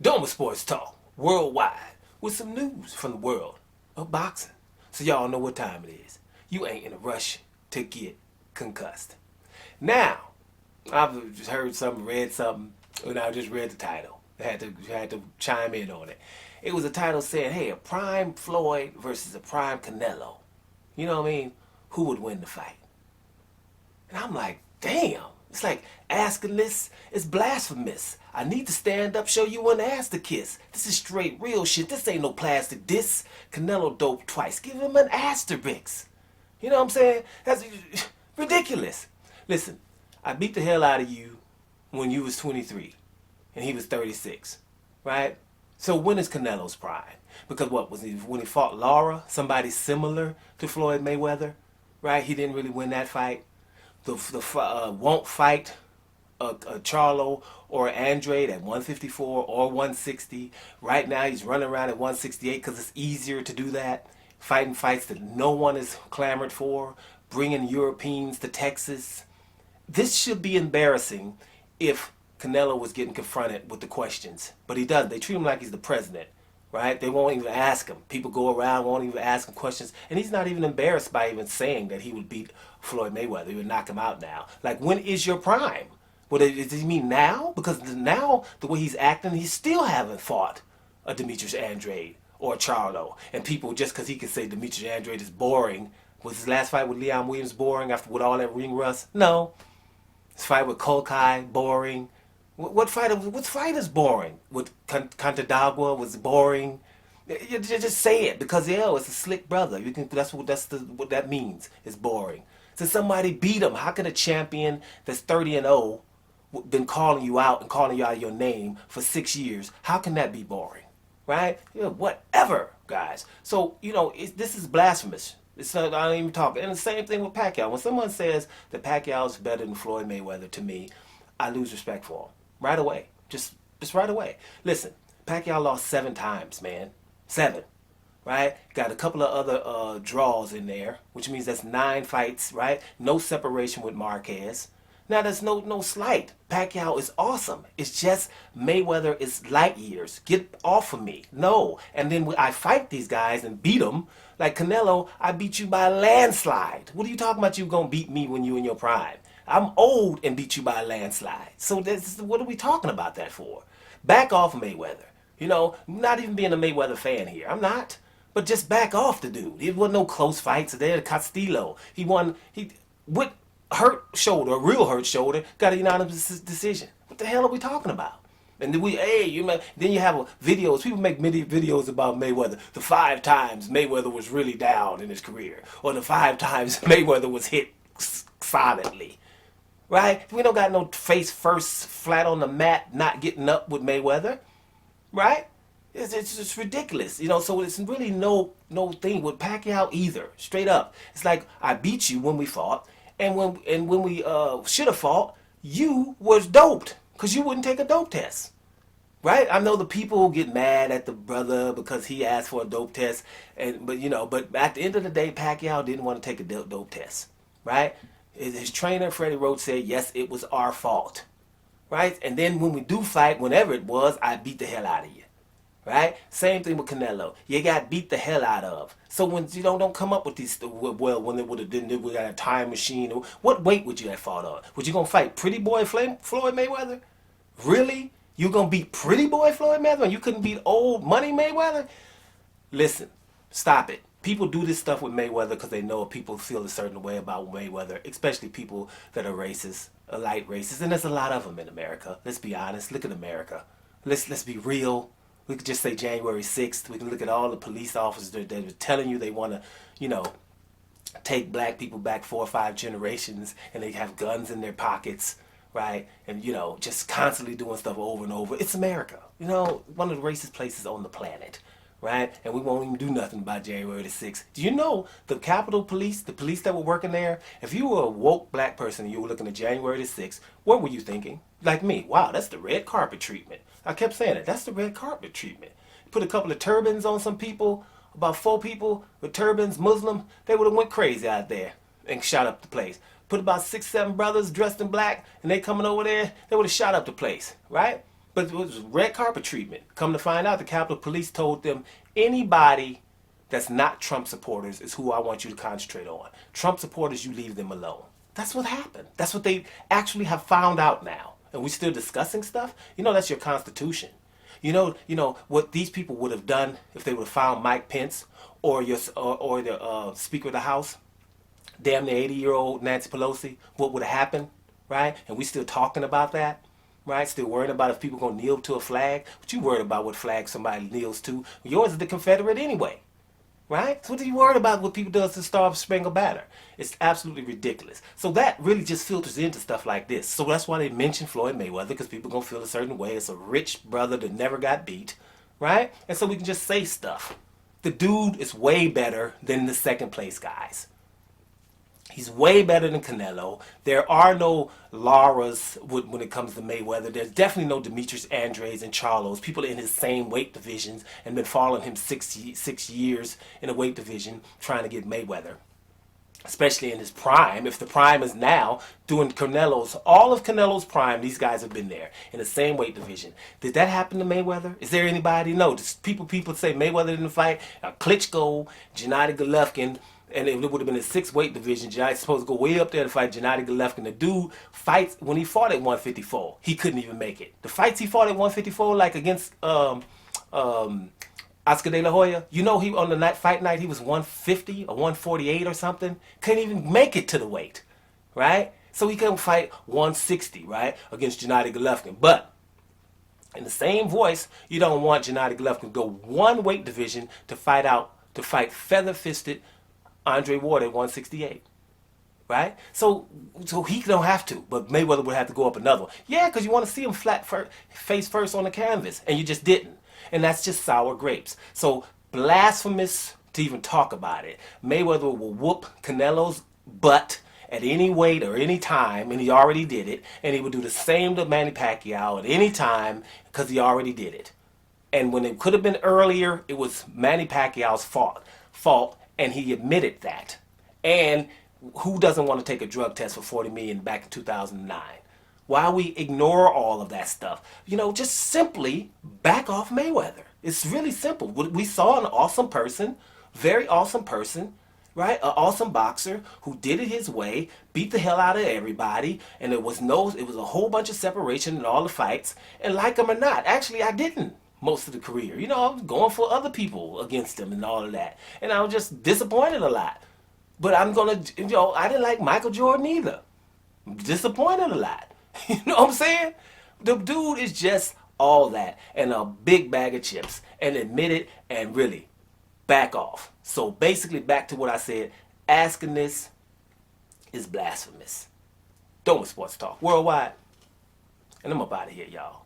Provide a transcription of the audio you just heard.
Doma Sports Talk worldwide with some news from the world of boxing. So y'all know what time it is. You ain't in a rush to get concussed. Now, I've just heard something, read something, and I just read the title. I had to chime in on it. It was a title saying, hey, a prime Floyd versus a prime Canelo. You know what I mean? Who would win the fight? And I'm like, damn. It's like asking this is blasphemous. I need to stand up, show you one ass to kiss. This is straight real shit. This ain't no plastic diss. Canelo dope twice. Give him an asterisk. You know what I'm saying? That's ridiculous. Listen, I beat the hell out of you when you was 23 and he was 36, right? So when is Canelo's prime? Because what was he when he fought Lara, somebody similar to Floyd Mayweather, right? He didn't really win that fight. Won't fight a Charlo or Andrade at 154 or 160. Right now he's running around at 168 because it's easier to do that. Fighting fights that no one is clamored for. Bringing Europeans to Texas. This should be embarrassing if Canelo was getting confronted with the questions. But he doesn't. They treat him like he's the president. Right? They won't even ask him. People go around, won't even ask him questions. And he's not even embarrassed by even saying that he would beat Floyd Mayweather. He would knock him out now. Like, when is your prime? What does he mean now? Because now, the way he's acting, he still haven't fought a Demetrius Andrade or a Charlo. And people, just because he can say Demetrius Andrade is boring, was his last fight with Leon Williams boring after with all that ring rust? No. His fight with Kolkai, boring. What fight is boring? With Cantadagua was boring. You just say it because it's a slick brother. You can. What that means. It's boring. So somebody beat him. How can a champion that's 30-0 been calling you out and calling you out your name for 6 years? How can that be boring, right? Whatever, guys. So this is blasphemous. It's not, I don't even talk. And the same thing with Pacquiao. When someone says that Pacquiao is better than Floyd Mayweather, to me, I lose respect for him. Right away. Just right away. Listen, Pacquiao lost 7 times, man. 7. Right? Got a couple of other draws in there, which means that's 9 fights, right? No separation with Marquez. Now, there's no slight. Pacquiao is awesome. It's just Mayweather is light years. Get off of me. No. And then I fight these guys and beat them. Like Canelo, I beat you by a landslide. What are you talking about you going to beat me when you in your prime? I'm old and beat you by a landslide. So what are we talking about that for? Back off Mayweather. Not even being a Mayweather fan here. I'm not. But just back off the dude. It wasn't no close fights. There, Castillo. He won. With hurt shoulder, a real hurt shoulder, got a unanimous decision. What the hell are we talking about? And then then you have videos. People make many videos about Mayweather. The 5 times Mayweather was really down in his career, or the 5 times Mayweather was hit solidly. Right? We don't got no face first flat on the mat not getting up with Mayweather. Right? It's just ridiculous. So it's really no thing with Pacquiao either. Straight up. It's like I beat you when we fought, and when we should have fought, you was doped because you wouldn't take a dope test. Right? I know the people get mad at the brother because he asked for a dope test, but at the end of the day, Pacquiao didn't want to take a dope test. Right? His trainer, Freddie Roach, said, yes, it was our fault. Right? And then when we do fight, whenever it was, I beat the hell out of you. Right? Same thing with Canelo. You got beat the hell out of. So when don't come up with these, when they would have done, we got a time machine. What weight would you have fought on? Would you going to fight pretty boy Floyd Mayweather? Really? You going to beat pretty boy Floyd Mayweather and you couldn't beat old money Mayweather? Listen, stop it. People do this stuff with Mayweather because they know people feel a certain way about Mayweather, especially people that are racist, light racist, and there's a lot of them in America. Let's be honest. Look at America. Let's be real. We could just say January 6th. We can look at all the police officers that are telling you they want to, take black people back 4 or 5 generations, and they have guns in their pockets, right? And, just constantly doing stuff over and over. It's America. One of the racist places on the planet. Right? And we won't even do nothing about January the 6th. Do you know the Capitol Police, the police that were working there, if you were a woke black person and you were looking at January the 6th, what were you thinking? Like me, wow, that's the red carpet treatment. I kept saying it, that's the red carpet treatment. Put a couple of turbans on some people, about 4 people with turbans, Muslim, they would have went crazy out there and shot up the place. Put about 6, 7 brothers dressed in black and they coming over there, they would have shot up the place, right? But it was red carpet treatment. Come to find out, the Capitol Police told them anybody that's not Trump supporters is who I want you to concentrate on. Trump supporters, you leave them alone. That's what happened. That's what they actually have found out now. And we're still discussing stuff. You know, that's your Constitution. You know what these people would have done if they would have found Mike Pence or the Speaker of the House, damn the 80-year-old Nancy Pelosi. What would have happened, right? And we still talking about that, right? Still worrying about if people gonna kneel to a flag. But you worried about what flag somebody kneels to? Yours is the Confederate anyway. Right? So what are you worried about what people do to the Star Spangled Banner? It's absolutely ridiculous. So that really just filters into stuff like this. So that's why they mention Floyd Mayweather, because people are going to feel a certain way. It's a rich brother that never got beat. Right? And so we can just say stuff. The dude is way better than the second place guys. He's way better than Canelo. There are no Lauras when it comes to Mayweather. There's definitely no Demetrius Andres and Charlos. People in his same weight divisions and been following him 6 years in a weight division trying to get Mayweather. Especially in his prime. If the prime is now, doing Canelo's, all of Canelo's prime, these guys have been there in the same weight division. Did that happen to Mayweather? Is there anybody? No. Just people say Mayweather didn't fight. Klitschko, Gennady Golovkin, and it would have been a 6 weight division. Gennady's supposed to go way up there to fight Gennady Golovkin. The dude fights, when he fought at 154, he couldn't even make it. The fights he fought at 154, like against Oscar De La Hoya, you know, he on the fight night he was 150 or 148 or something. Couldn't even make it to the weight, right? So he couldn't fight 160, right, against Gennady Golovkin. But in the same voice, you don't want Gennady Golovkin to go 1 weight division to fight feather-fisted Andre Ward at 168. Right? So he don't have to, but Mayweather would have to go up another one. Yeah, because you want to see him face first on the canvas, and you just didn't. And that's just sour grapes. So blasphemous to even talk about it. Mayweather will whoop Canelo's butt at any weight or any time, and he already did it. And he would do the same to Manny Pacquiao at any time because he already did it. And when it could have been earlier, it was Manny Pacquiao's fault, and he admitted that. And who doesn't want to take a drug test for $40 million back in 2009? Why we ignore all of that stuff? You know, just simply back off Mayweather. It's really simple. We saw an awesome person, very awesome person, right? An awesome boxer who did it his way, beat the hell out of everybody, and it was a whole bunch of separation in all the fights. And like him or not, actually I didn't most of the career. You know, I was going for other people against him and all of that. And I was just disappointed a lot. But I didn't like Michael Jordan either. I'm disappointed a lot. You know what I'm saying? The dude is just all that and a big bag of chips, and admit it and really back off. So basically back to what I said, asking this is blasphemous. Doma Sports Talk Worldwide. And I'm up out of here, y'all.